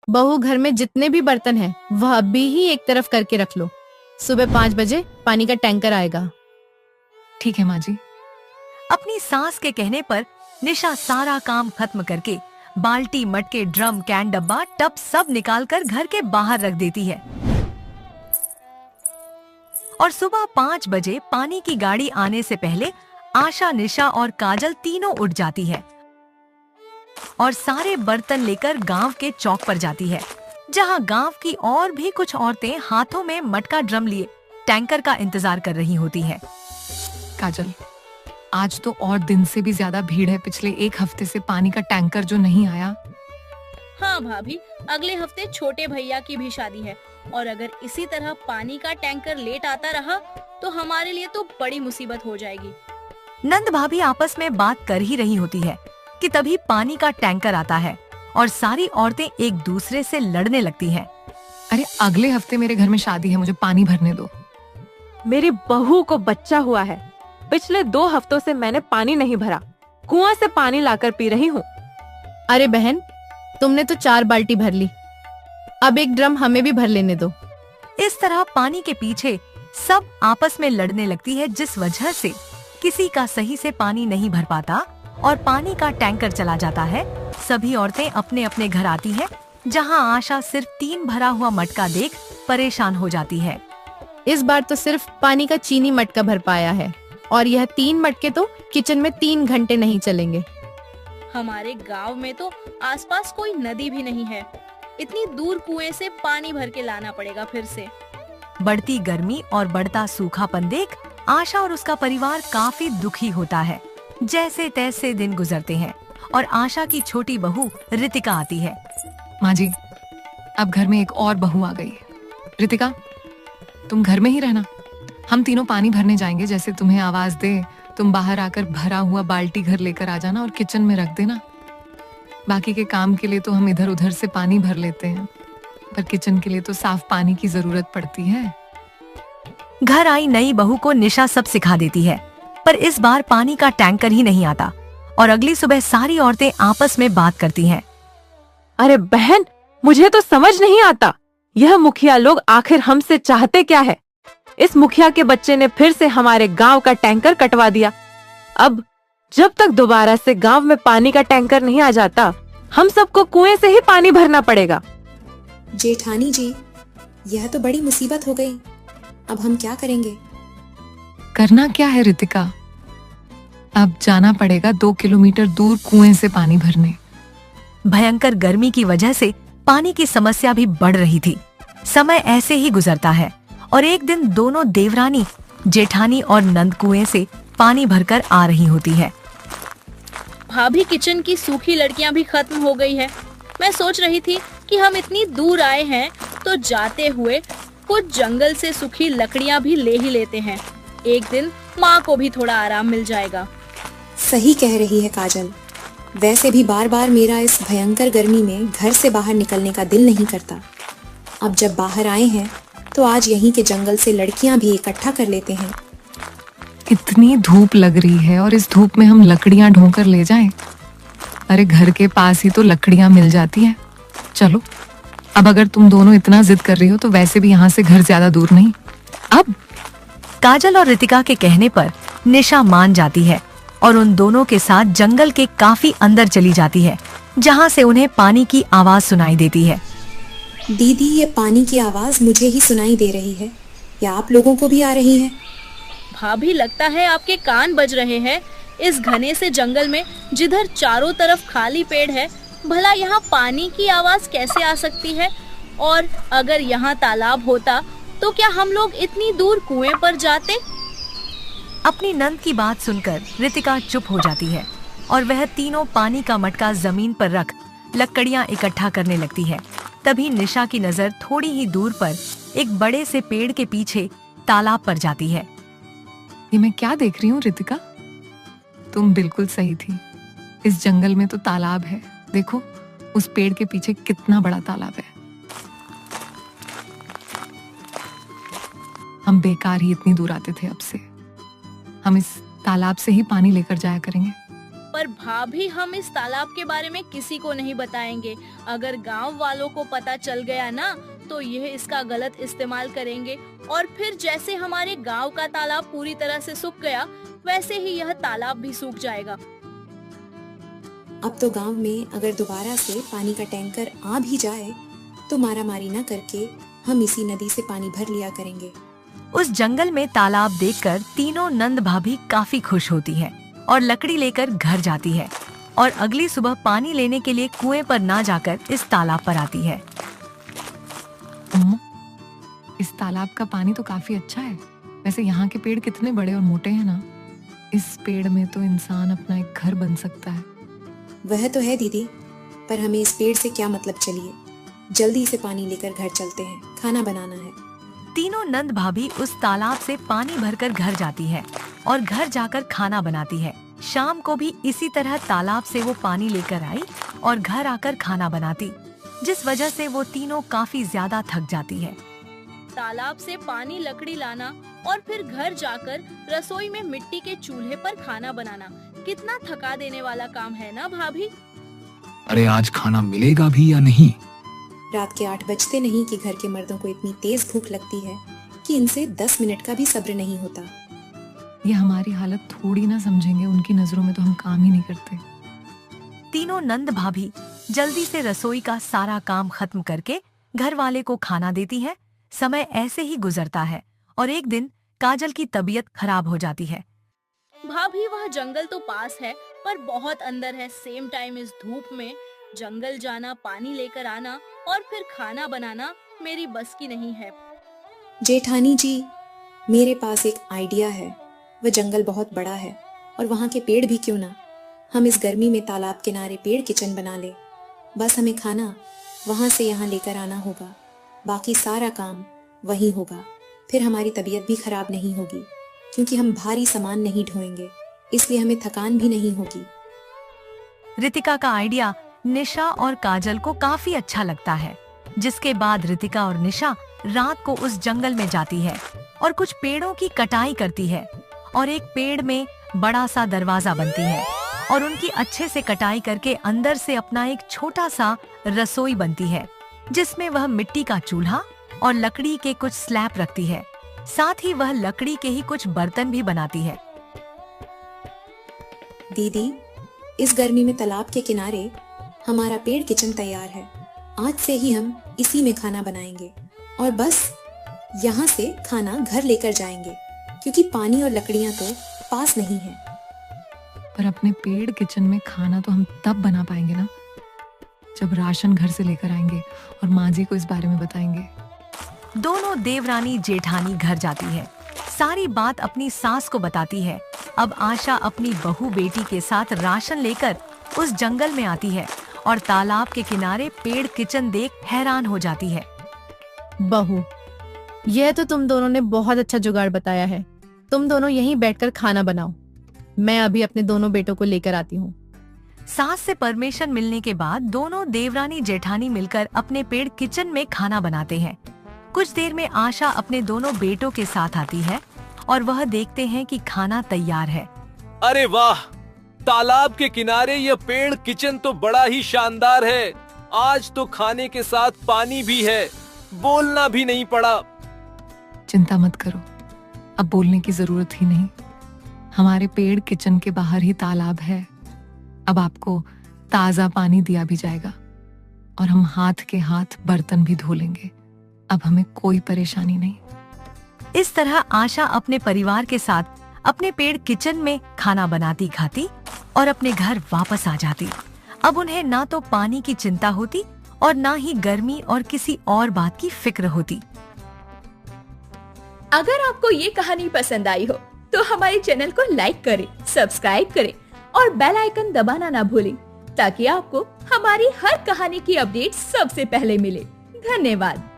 बहू, घर में जितने भी बर्तन हैं वह अभी ही एक तरफ करके रख लो। सुबह 5 बजे पानी का टैंकर आएगा। ठीक है माँ जी। अपनी सास के कहने पर निशा सारा काम खत्म करके बाल्टी, मटके, ड्रम, कैन, डब्बा, टब सब निकालकर घर के बाहर रख देती है। और सुबह 5 बजे पानी की गाड़ी आने से पहले आशा, निशा और काजल तीनों उठ जाती है और सारे बर्तन लेकर गांव के चौक पर जाती है, जहां गांव की और भी कुछ औरतें हाथों में मटका, ड्रम लिए टैंकर का इंतजार कर रही होती हैं। काजल, आज तो और दिन से भी ज्यादा भीड़ है। पिछले 1 हफ्ते से पानी का टैंकर जो नहीं आया। हाँ भाभी, अगले हफ्ते छोटे भैया की भी शादी है और अगर इसी तरह पानी का टैंकर लेट आता रहा तो हमारे लिए तो बड़ी मुसीबत हो जाएगी। नंद भाभी आपस में बात कर ही रही होती है कि तभी पानी का टैंकर आता है और सारी औरतें एक दूसरे से लड़ने लगती हैं। अरे अगले हफ्ते मेरे घर में शादी है, मुझे पानी भरने दो। मेरी बहू को बच्चा हुआ है। पिछले 2 हफ्तों से मैंने पानी नहीं भरा, कुआं से पानी लाकर पी रही हूँ। अरे बहन, तुमने तो 4 बाल्टी भर ली, अब एक ड्रम हमें भी भर लेने दो। इस तरह पानी के पीछे सब आपस में लड़ने लगती है, जिस वजह से किसी का सही से पानी नहीं भर पाता और पानी का टैंकर चला जाता है। सभी औरतें अपने अपने घर आती हैं, जहां आशा सिर्फ 3 भरा हुआ मटका देख परेशान हो जाती है। इस बार तो सिर्फ पानी का चीनी मटका भर पाया है और यह 3 मटके तो किचन में 3 घंटे नहीं चलेंगे। हमारे गांव में तो आसपास कोई नदी भी नहीं है, इतनी दूर कुएं से पानी भर के लाना पड़ेगा फिर से। बढ़ती गर्मी और बढ़ता सूखापन देख आशा और उसका परिवार काफी दुखी होता है। जैसे तैसे दिन गुजरते हैं और आशा की छोटी बहू रितिका आती है। माँ जी, अब घर में एक और बहू आ गई है। रितिका, तुम घर में ही रहना, हम तीनों पानी भरने जाएंगे। जैसे तुम्हें आवाज दे तुम बाहर आकर भरा हुआ बाल्टी घर लेकर आ जाना और किचन में रख देना। बाकी के काम के लिए तो हम इधर उधर से पानी भर लेते हैं, पर किचन के लिए तो साफ पानी की जरूरत पड़ती है। घर आई नई बहू को निशा सब सिखा देती है, पर इस बार पानी का टैंकर ही नहीं आता और अगली सुबह सारी औरतें आपस में बात करती हैं। अरे बहन, मुझे तो समझ नहीं आता, यह मुखिया लोग आखिर हमसे चाहते क्या है। इस मुखिया के बच्चे ने फिर से हमारे गांव का टैंकर कटवा दिया। अब जब तक दोबारा से गांव में पानी का टैंकर नहीं आ जाता, हम सबको कुएं से ही पानी भरना पड़ेगा। जेठानी जी, यह तो बड़ी मुसीबत हो गई, अब हम क्या करेंगे? करना क्या है रितिका, अब जाना पड़ेगा 2 किलोमीटर दूर कुएं से पानी भरने। भयंकर गर्मी की वजह से पानी की समस्या भी बढ़ रही थी। समय ऐसे ही गुजरता है और एक दिन दोनों देवरानी, जेठानी और नंद कुएं से पानी भरकर आ रही होती है। भाभी, किचन की सूखी लड़कियां भी खत्म हो गई है। मैं सोच रही थी कि हम इतनी दूर आए हैं तो जाते हुए कुछ जंगल से सूखी लकड़ियां भी ले ही लेते हैं। एक दिन माँ को भी थोड़ा आराम मिल जाएगा। सही कह रही है काजल, वैसे भी बार बार मेरा इस भयंकर गर्मी में घर से बाहर निकलने का दिल नहीं करता। अब जब बाहर आए हैं तो आज यहीं के जंगल से लड़कियां भी इकट्ठा कर लेते हैं। इतनी धूप लग रही है और इस धूप में हम लकड़ियां ढोकर कर ले जाएं? अरे घर के पास ही तो लकड़ियां मिल जाती हैं। चलो, अब अगर तुम दोनों इतना जिद कर रही हो तो वैसे भी यहाँ से घर ज्यादा दूर नहीं। अब काजल और रितिका के कहने पर निशा मान जाती है और उन दोनों के साथ जंगल के काफी अंदर चली जाती है, जहाँ से उन्हें पानी की आवाज सुनाई देती है। दीदी, ये पानी की आवाज मुझे ही सुनाई दे रही है या आप लोगों को भी आ रही है? भाभी, लगता है आपके कान बज रहे हैं। इस घने से जंगल में जिधर चारों तरफ खाली पेड़ है, भला यहाँ पानी की आवाज कैसे आ सकती है? और अगर यहाँ तालाब होता तो क्या हम लोग इतनी दूर कुएं पर जाते? अपनी नंद की बात सुनकर रितिका चुप हो जाती है और वह तीनों पानी का मटका जमीन पर रख लकड़ियां इकट्ठा करने लगती है। तभी निशा की नजर थोड़ी ही दूर पर एक बड़े से पेड़ के पीछे तालाब पर जाती है। ये मैं क्या देख रही हूँ रितिका? तुम बिल्कुल सही थी, इस जंगल में तो तालाब है। देखो, उस पेड़ के पीछे कितना बड़ा तालाब है। हम बेकार ही इतनी दूर आते थे, अब से हम इस तालाब से ही पानी लेकर जाया करेंगे। पर भाभी हम इस तालाब के बारे में किसी को नहीं बताएंगे। अगर गांव वालों को पता चल गया ना तो यह इसका गलत इस्तेमाल करेंगे और फिर जैसे हमारे गांव का तालाब पूरी तरह से सूख गया वैसे ही यह तालाब भी सूख जाएगा। अब तो गांव में अगर दोबारा से पानी का टैंकर आ भी जाए तो मारामारी न करके हम इसी नदी से पानी भर लिया करेंगे। उस जंगल में तालाब देखकर तीनों नंद भाभी काफी खुश होती हैं और लकड़ी लेकर घर जाती है और अगली सुबह पानी लेने के लिए कुएं पर ना जाकर इस तालाब पर आती है। इस तालाब का पानी तो काफी अच्छा है। वैसे यहाँ के पेड़ कितने बड़े और मोटे हैं ना। इस पेड़ में तो इंसान अपना एक घर बन सकता है। वह तो है दीदी, पर हमें इस पेड़ से क्या मतलब। चलिए जल्दी से पानी लेकर घर चलते हैं, खाना बनाना है। तीनों नंद भाभी उस तालाब से पानी भरकर घर जाती है और घर जाकर खाना बनाती है। शाम को भी इसी तरह तालाब से वो पानी लेकर आई और घर आकर खाना बनाती, जिस वजह से वो तीनों काफी ज्यादा थक जाती है। तालाब से पानी, लकड़ी लाना और फिर घर जाकर रसोई में मिट्टी के चूल्हे पर खाना बनाना कितना थका देने वाला काम है ना भाभी। अरे आज खाना मिलेगा भी या नहीं? रात के 8 बजते नहीं कि घर के मर्दों को इतनी तेज भूख लगती है कि इनसे 10 मिनट का भी सब्र नहीं होता। ये हमारी हालत थोड़ी ना समझेंगे, उनकी नजरों में तो हम काम ही नहीं करते। तीनों नंद भाभी जल्दी से रसोई का सारा काम खत्म करके घर वाले को खाना देती है। समय ऐसे ही गुजरता है और एक दिन काजल की तबीयत खराब हो जाती है। भाभी वह जंगल तो पास है पर बहुत अंदर है। सेम टाइम इस धूप में जंगल जाना, पानी लेकर आना और फिर खाना बनाना मेरी बस की नहीं है। जेठानी जी, मेरे पास एक आइडिया है। वह जंगल बहुत बड़ा है और वहाँ के पेड़ भी क्यों ना। हम इस गर्मी में तालाब किनारे पेड़ किचन बना ले। बस हमें खाना वहाँ से यहाँ लेकर आना होगा, बाकी सारा काम वहीं होगा। फिर हमारी तबीयत भी खराब नहीं होगी क्योंकि हम भारी सामान नहीं ढोएंगे, इसलिए हमें थकान भी नहीं होगी। रितिका का आइडिया निशा और काजल को काफी अच्छा लगता है, जिसके बाद रितिका और निशा रात को उस जंगल में जाती है और कुछ पेड़ों की कटाई करती है और एक पेड़ में बड़ा सा दरवाजा बनती है और उनकी अच्छे से कटाई करके अंदर से अपना एक छोटा सा रसोई बनती है, जिसमें वह मिट्टी का चूल्हा और लकड़ी के कुछ स्लैब रखती है। साथ ही वह लकड़ी के ही कुछ बर्तन भी बनाती है। दीदी, इस गर्मी में तालाब के किनारे हमारा पेड़ किचन तैयार है। आज से ही हम इसी में खाना बनाएंगे और बस यहाँ से खाना घर लेकर जाएंगे क्योंकि पानी और लकड़ियाँ तो पास नहीं है। पर अपने पेड़ किचन में खाना तो हम तब बना पाएंगे ना जब राशन घर से लेकर आएंगे और माँ जी को इस बारे में बताएंगे। दोनों देवरानी जेठानी घर जाती है, सारी बात अपनी सास को बताती है। अब आशा अपनी बहू बेटी के साथ राशन लेकर उस जंगल में आती है और तालाब के किनारे पेड़ किचन देख हैरान हो जाती है। बहू, यह तो तुम दोनों ने बहुत अच्छा जुगाड़ बताया है। तुम दोनों यहीं बैठकर खाना बनाओ, मैं अभी अपने दोनों बेटों को लेकर आती हूँ। सास से परमिशन मिलने के बाद दोनों देवरानी जेठानी मिलकर अपने पेड़ किचन में खाना बनाते हैं। कुछ देर में आशा अपने दोनों बेटों के साथ आती है और वह देखते हैं कि खाना तैयार है। अरे वाह, तालाब के किनारे यह पेड़ किचन तो बड़ा ही शानदार है। आज तो खाने के साथ पानी भी है, बोलना भी नहीं पड़ा। चिंता मत करो, अब बोलने की जरूरत ही नहीं। हमारे पेड़ किचन के बाहर ही तालाब है। अब आपको ताजा पानी दिया भी जाएगा और हम हाथ के हाथ बर्तन भी धो लेंगे। अब हमें कोई परेशानी नहीं। इस तरह आशा अपने परिवार के साथ अपने पेड़ किचन में खाना बनाती खाती और अपने घर वापस आ जाती। अब उन्हें ना तो पानी की चिंता होती और ना ही गर्मी और किसी और बात की फिक्र होती। अगर आपको ये कहानी पसंद आई हो तो हमारे चैनल को लाइक करें, सब्सक्राइब करें और बेल आइकन दबाना ना भूलें ताकि आपको हमारी हर कहानी की अपडेट सबसे पहले मिले। धन्यवाद।